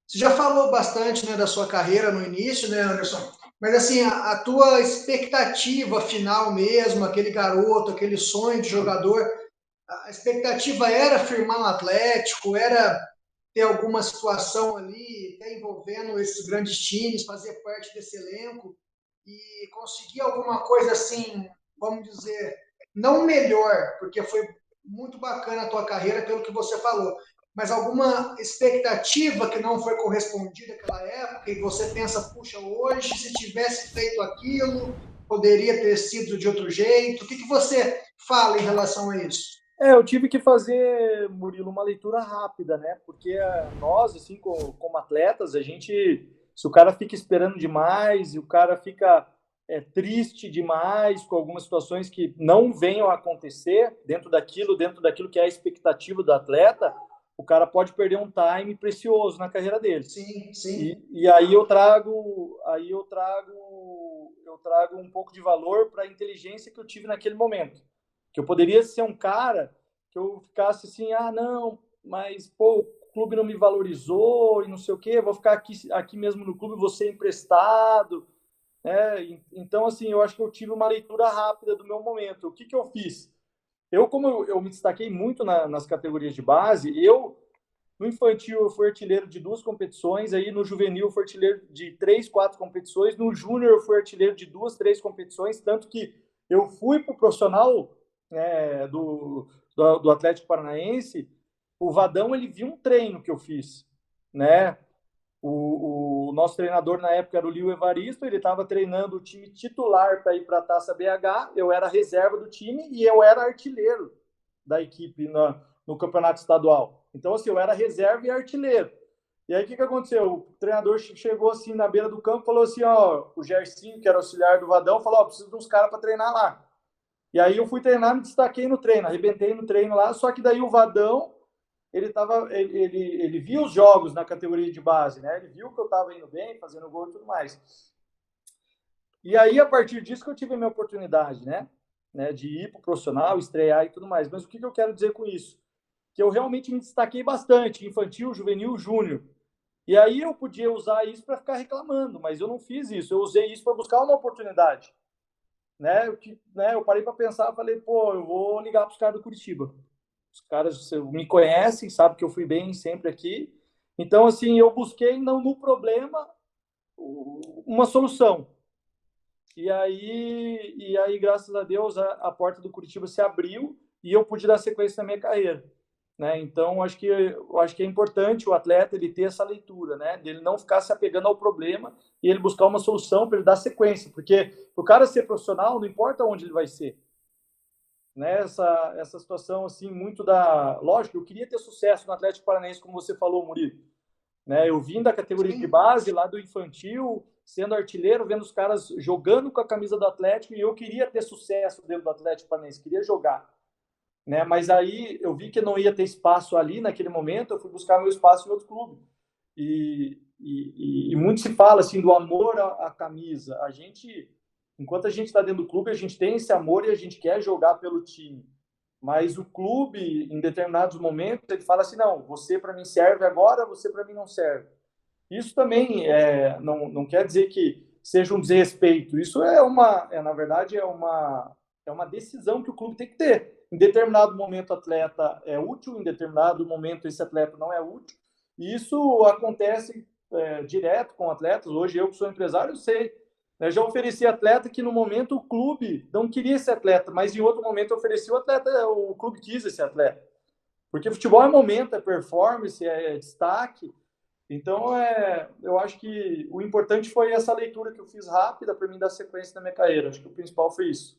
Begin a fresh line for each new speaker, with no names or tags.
Você já falou bastante, né, da sua carreira no início, né, Anderson? Mas assim, a tua expectativa final mesmo, aquele garoto, aquele sonho de jogador, a expectativa era firmar no Atlético, era ter alguma situação ali, até envolvendo esses grandes times, fazer parte desse elenco e conseguir alguma coisa assim, vamos dizer, não melhor, porque foi muito bacana a tua carreira pelo que você falou, mas alguma expectativa que não foi correspondida naquela época e você pensa, puxa, hoje se tivesse feito aquilo, poderia ter sido de outro jeito. O que você fala em relação a isso?
Eu tive que fazer, Murilo, uma leitura rápida, né? Porque nós, assim, como atletas, se o cara fica esperando demais e o cara fica triste demais com algumas situações que não venham a acontecer dentro daquilo que é a expectativa do atleta, o cara pode perder um time precioso na carreira dele.
Sim,
E,
sim.
e eu trago um pouco de valor para a inteligência que eu tive naquele momento. Que eu poderia ser um cara que eu ficasse assim, não, mas pô, o clube não me valorizou e não sei o quê, vou ficar aqui mesmo no clube, vou ser emprestado, né? Então, assim, eu acho que eu tive uma leitura rápida do meu momento. O que que eu fiz? Como eu me destaquei muito nas categorias de base, no infantil eu fui artilheiro de 2 competições, aí no juvenil eu fui artilheiro de 3, 4 competições, no júnior eu fui artilheiro de 2, 3 competições, tanto que eu fui para o profissional do Atlético Paranaense. O Vadão, ele viu um treino que eu fiz, né? O nosso treinador na época era o Lio Evaristo, ele estava treinando o time titular para ir para a Taça BH, eu era reserva do time e eu era artilheiro da equipe no campeonato estadual. Então, assim, eu era reserva e artilheiro. E aí, o que, que aconteceu? O treinador chegou assim na beira do campo e falou assim: ó, o Gersinho, que era auxiliar do Vadão, falou: ó, preciso de uns caras para treinar lá. E aí eu fui treinar, me destaquei no treino, arrebentei no treino lá, só que daí o Vadão, ele viu os jogos na categoria de base, né? Ele viu que eu estava indo bem, fazendo gol e tudo mais. E aí, a partir disso, que eu tive a minha oportunidade, né, de ir para o profissional, estrear e tudo mais. Mas o que eu quero dizer com isso? Que eu realmente me destaquei bastante, infantil, juvenil, júnior. E aí eu podia usar isso para ficar reclamando, mas eu não fiz isso. Eu usei isso para buscar uma oportunidade. Eu parei para pensar, falei, pô, eu vou ligar para os caras do Curitiba. Os caras me conhecem, sabem que eu fui bem sempre aqui. Então, assim, eu busquei não no problema uma solução. E aí, graças a Deus, a porta do Curitiba se abriu e eu pude dar sequência na minha carreira. Né? Então, eu acho que é importante o atleta ele ter essa leitura, né? Dele não ficar se apegando ao problema e ele buscar uma solução para ele dar sequência, porque o cara ser profissional não importa onde ele vai ser, né? Essa situação assim muito lógico, eu queria ter sucesso no Atlético Paranaense, como você falou, Murilo, né? Eu vim da categoria de
Sim.
base, lá do infantil, sendo artilheiro, vendo os caras jogando com a camisa do Atlético e eu queria ter sucesso dentro do Atlético Paranaense, queria jogar, né? Mas aí eu vi que não ia ter espaço ali naquele momento, eu fui buscar meu espaço em outro clube. E muito se fala assim do amor à camisa. Enquanto a gente está dentro do clube, a gente tem esse amor e a gente quer jogar pelo time. Mas o clube, em determinados momentos, ele fala assim: não, você para mim serve agora, você para mim não serve. Isso também não quer dizer que seja um desrespeito. Isso na verdade, é uma decisão que o clube tem que ter. Em determinado momento, o atleta é útil, em determinado momento, esse atleta não é útil. E isso acontece direto com atletas. Hoje, eu que sou empresário, eu sei. Eu já ofereci atleta que no momento o clube não queria esse atleta, mas em outro momento eu ofereci o atleta, o clube quis esse atleta. Porque futebol é momento, é performance, é destaque. Então, eu acho que o importante foi essa leitura que eu fiz rápida para mim dar sequência na minha carreira. Acho que o principal foi isso.